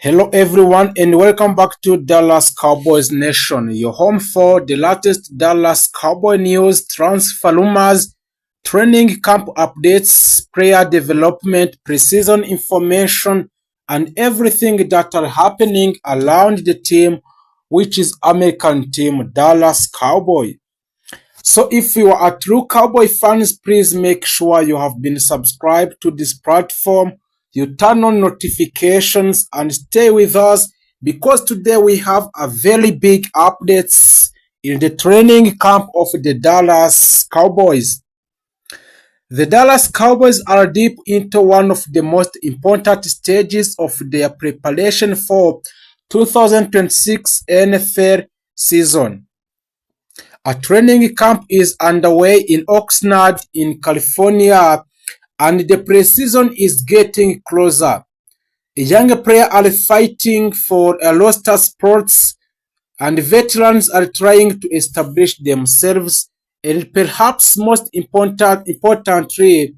Hello everyone and welcome back to Dallas Cowboys Nation, your home for the latest Dallas Cowboy news, transfer rumors, training camp updates, player development, preseason information, and everything that are happening around the team, which is American team Dallas Cowboy. So if you are a true Cowboy fans, please make sure you have been subscribed to this platform. You turn on notifications and stay with us because today we have a very big updates in the training camp of the Dallas Cowboys. The Dallas Cowboys are deep into one of the most important stages of their preparation for 2026 NFL season. A training camp is underway in Oxnard in California and the preseason is getting closer. Young players are fighting for a roster spots and veterans are trying to establish themselves, and perhaps most importantly,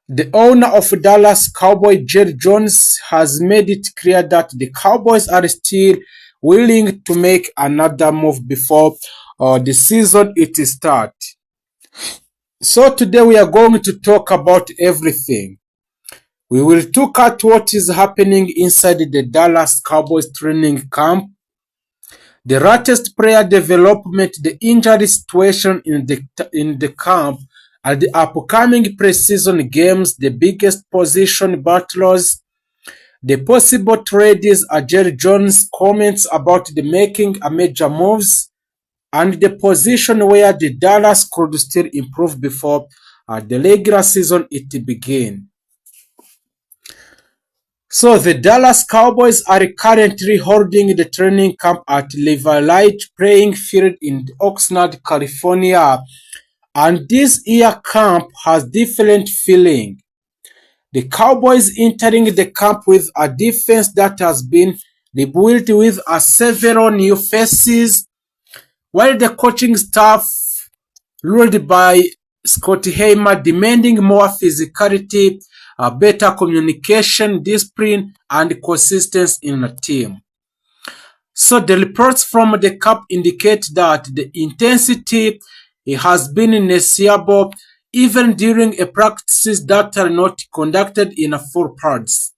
the owner of Dallas Cowboys, Jerry Jones, has made it clear that the Cowboys are still willing to make another move before the season starts. So today we are going to talk about everything. We will look at what is happening inside the Dallas Cowboys training camp, the latest player development, the injury situation in the camp, and the upcoming preseason games, the biggest position battles, the possible trades, Jerry Jones' comments about the making a major moves, and the position where the Dallas could still improve before the regular season begins. So the Dallas Cowboys are currently holding the training camp at Light Playing Field in Oxnard, California, and this year camp has different feeling. The Cowboys entering the camp with a defense that has been rebuilt with several new faces, while the coaching staff, ruled by Scott Hamer, demanding more physicality, better communication, discipline, and consistency in a team. So the reports from the camp indicate that the intensity has been noticeable even during practices that are not conducted in full pads.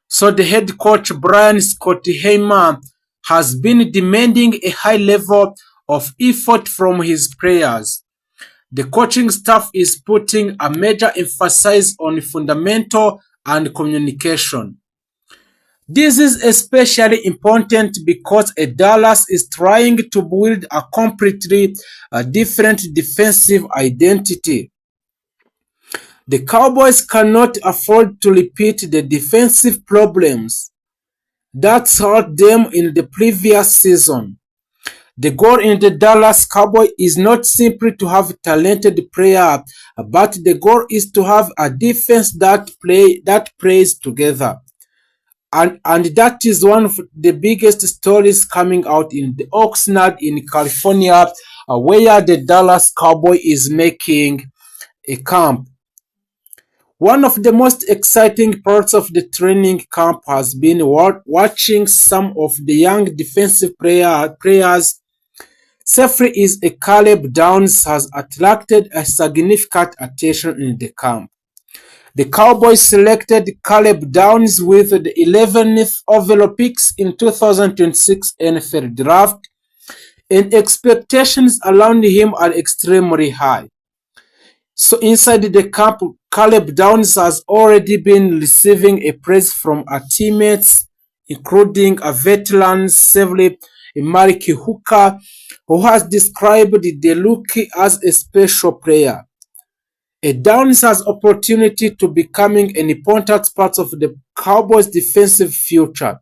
So the head coach Brian Scott Hamer has been demanding a high level of effort from his players. The coaching staff is putting a major emphasis on fundamental and communication. This is especially important because Dallas is trying to build a completely different defensive identity. The Cowboys cannot afford to repeat the defensive problems that hurt them in the previous season. The goal in the Dallas Cowboys is not simply to have talented players, but the goal is to have a defense that plays together. And that is one of the biggest stories coming out in the Oxnard in California, where the Dallas Cowboys is making a camp. One of the most exciting parts of the training camp has been watching some of the young defensive players. Safety is a Caleb Downs has attracted a significant attention in the camp. The Cowboys selected Caleb Downs with the 11th overall picks in 2026 NFL draft, and expectations around him are extremely high. So inside the camp, Caleb Downs has already been receiving a praise from our teammates, including a veteran safety Malik Hooker, who has described the rookie as a special player. Downs has opportunity to becoming an important part of the Cowboys' defensive future.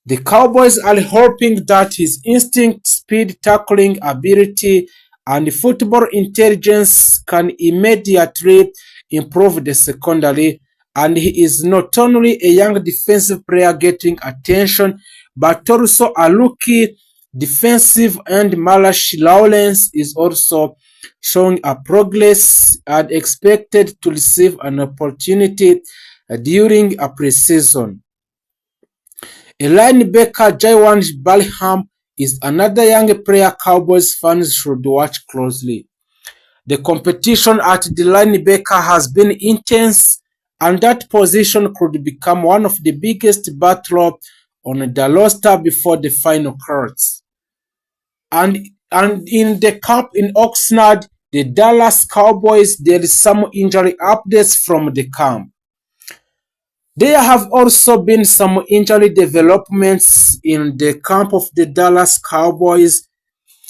The Cowboys are hoping that his instinct, speed, tackling ability, and football intelligence can immediately improve the secondary, and he is not only a young defensive player getting attention, but also a rookie defensive end. Marsh Lawrence is also showing a progress and expected to receive an opportunity during a preseason. A linebacker Jaywan Balham is another young player Cowboys fans should watch closely. The competition at the linebacker has been intense, and that position could become one of the biggest battles on the roster before the final cuts. And in the camp in Oxnard, the Dallas Cowboys, there is some injury updates from the camp. There have also been some injury developments in the camp of the Dallas Cowboys.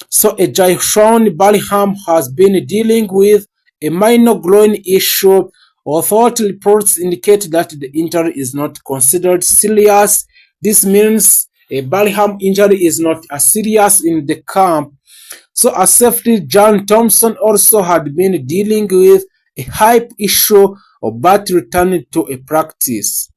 So a Jayshon Balham has been dealing with a minor groin issue, although reports indicate that the injury is not considered serious. This means a Balham injury is not as serious in the camp. So a safety John Thompson also had been dealing with a hype issue about returning to a practice.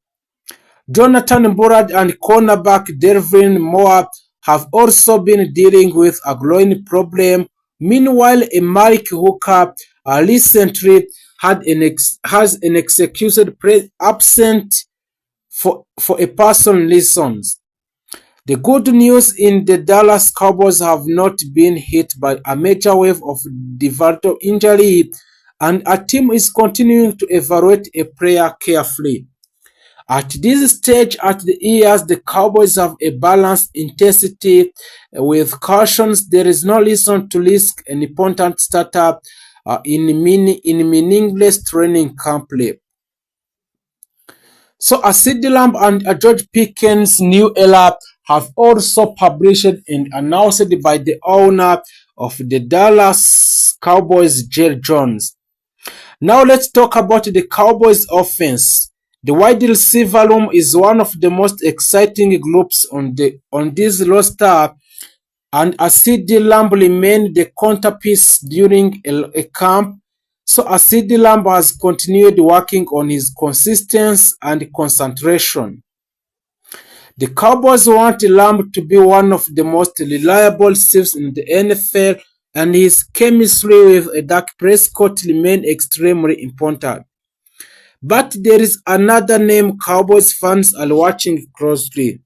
Jonathan Burrard and cornerback Dervin Moore have also been dealing with a groin problem. Meanwhile, a Malik Hooker recently has an excused absent for a personal reasons. The good news in the Dallas Cowboys have not been hit by a major wave of devastating injury, and a team is continuing to evaluate a player carefully. At this stage at the years, the Cowboys have a balanced intensity with cautions. There is no reason to risk an important startup in meaningless training camp play. So a CeeDee Lamb and a George Pickens' new era have also published and announced by the owner of the Dallas Cowboys, Jerry Jones. Now let's talk about the Cowboys offense. The wide receiver room is one of the most exciting groups on this roster, and a CeeDee Lamb remained the centerpiece during a camp. So a CeeDee Lamb has continued working on his consistency and concentration. The Cowboys want Lamb to be one of the most reliable receivers in the NFL, and his chemistry with Dak Prescott remains extremely important. But there is another name Cowboys fans are watching closely.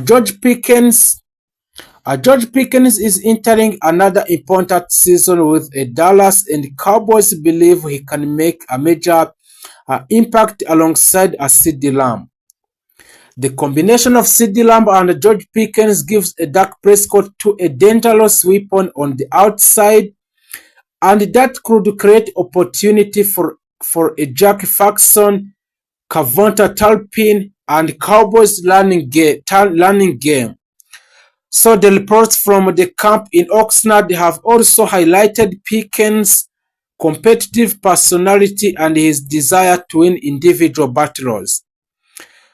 George Pickens is entering another important season with a Dallas, and Cowboys believe he can make a major impact alongside a CeeDee Lamb. The combination of CeeDee Lamb and George Pickens gives a Dak Prescott a dangerous weapon on the outside, and that could create opportunity for a Jack Faxon, Cavonta Talpin, and Cowboys learning game. So the reports from the camp in Oxnard have also highlighted Pickens' competitive personality and his desire to win individual battles.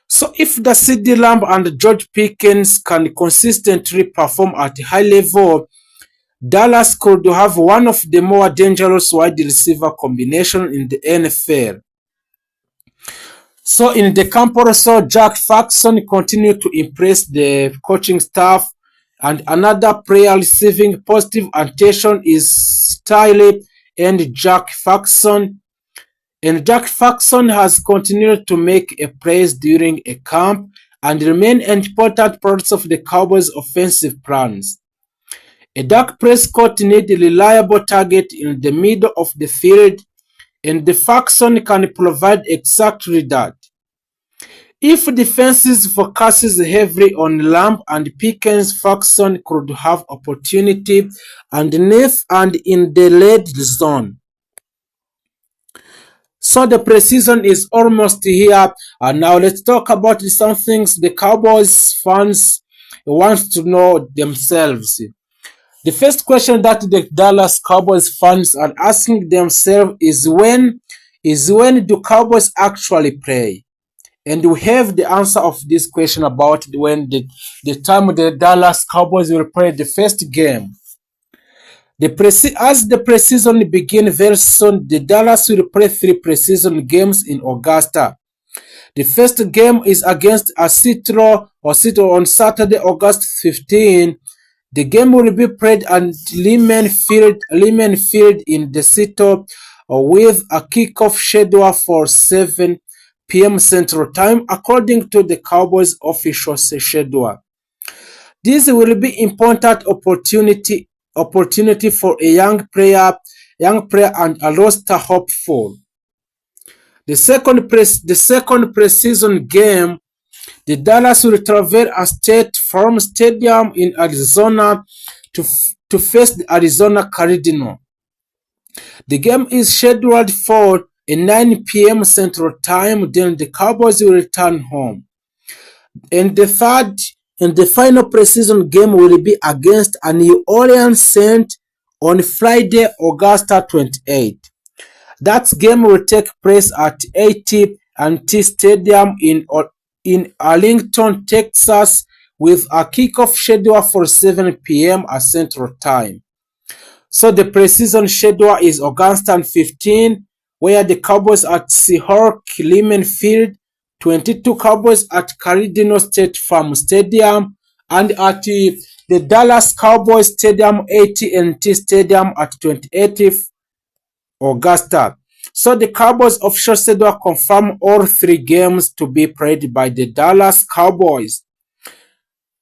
So if the CeeDee Lamb and George Pickens can consistently perform at a high level, Dallas could have one of the more dangerous wide receiver combinations in the NFL. So in the camp also, Jack Faxon continued to impress the coaching staff, and another player receiving positive attention is Stiley and Jack Faxon. And Jack Faxon has continued to make a plays during a camp and remain an important part of the Cowboys' offensive plans. A Dak Prescott needs a reliable target in the middle of the field, and the Faxon can provide exactly that. If defenses focuses heavily on Lamb and Pickens, Faxon could have opportunity underneath and in the red zone. So the preseason is almost here, and now let's talk about some things the Cowboys fans want to know themselves. The first question that the Dallas Cowboys fans are asking themselves is when do Cowboys actually play? And we have the answer of this question about when the time the Dallas Cowboys will play the first game. As the preseason begins very soon, the Dallas will play 3 preseason games in Augusta. The first game is against Seattle on Saturday, August 15. The game will be played at Lehman Field in the Seattle with a kickoff schedule for 7 p.m. Central Time, according to the Cowboys official schedule. This will be important opportunity for a young player and a roster hopeful. The second preseason game, the Dallas will travel a State Farm Stadium in Arizona to face the Arizona Cardinals. The game is scheduled for a 9 p.m. Central Time, then the Cowboys will return home. And the final preseason game will be against a New Orleans Saints on Friday, August 28. That game will take place at AT&T Stadium in Arlington, Texas, with a kickoff schedule for 7 p.m. at Central Time. So the preseason schedule is August 15, where the Cowboys at Seahawks Lehman Field, 22 Cowboys at Cardinal State Farm Stadium, and at the Dallas Cowboys Stadium, AT&T Stadium at 28th Augusta. So the Cowboys official schedule confirmed all 3 games to be played by the Dallas Cowboys.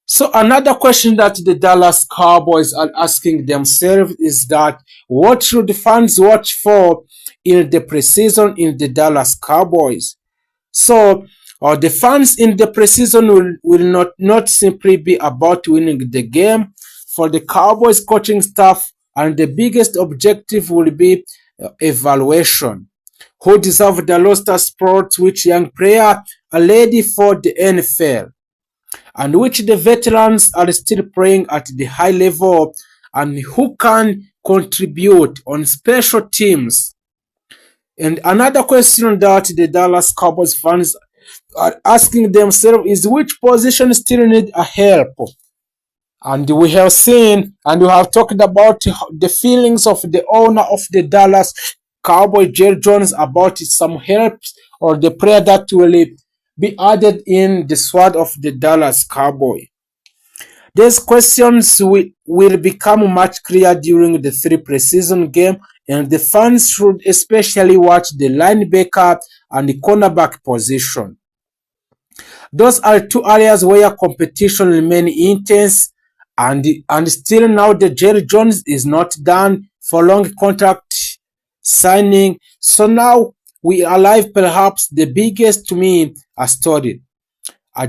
So another question that the Dallas Cowboys are asking themselves is that what should the fans watch for in the preseason in the Dallas Cowboys? So the fans in the preseason will not simply be about winning the game. For the Cowboys coaching staff, and the biggest objective will be evaluation. Who deserve the roster spot, which young player are ready for the NFL, and which the veterans are still playing at the high level, and who can contribute on special teams. And another question that the Dallas Cowboys fans are asking themselves is which position still need a help. And we have seen and we have talked about the feelings of the owner of the Dallas Cowboys, Jerry Jones, about some help or the player that will be added in the squad of the Dallas Cowboys. These questions will become much clearer during the 3 preseason game, and the fans should especially watch the linebacker and the cornerback position. Those are 2 areas where competition remains intense, and still now the Jerry Jones is not done for long contract signing. So now we are live perhaps the biggest to me a story.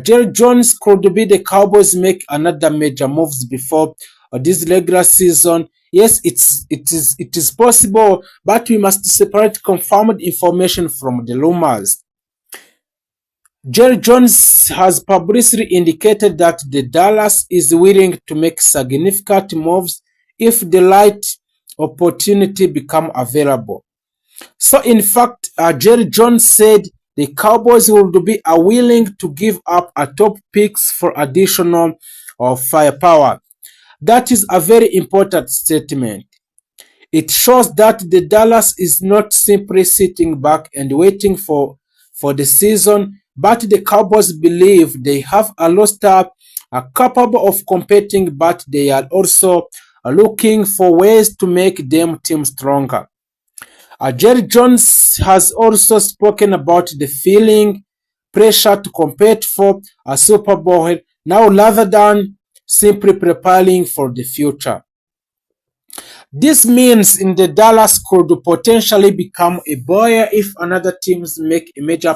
Jerry Jones could be the Cowboys make another major moves before this regular season. Yes, it is possible, but we must separate confirmed information from the rumors. Jerry Jones has publicly indicated that the Dallas is willing to make significant moves if the right opportunity become available. So in fact, Jerry Jones said the Cowboys would be willing to give up a top picks for additional firepower. That is a very important statement. It shows that the Dallas is not simply sitting back and waiting for the season, but the Cowboys believe they have a roster capable of competing, but they are also looking for ways to make them team stronger. Jerry Jones has also spoken about the feeling pressure to compete for a Super Bowl now rather than simply preparing for the future. This means in the Dallas could potentially become a buyer if another teams make a major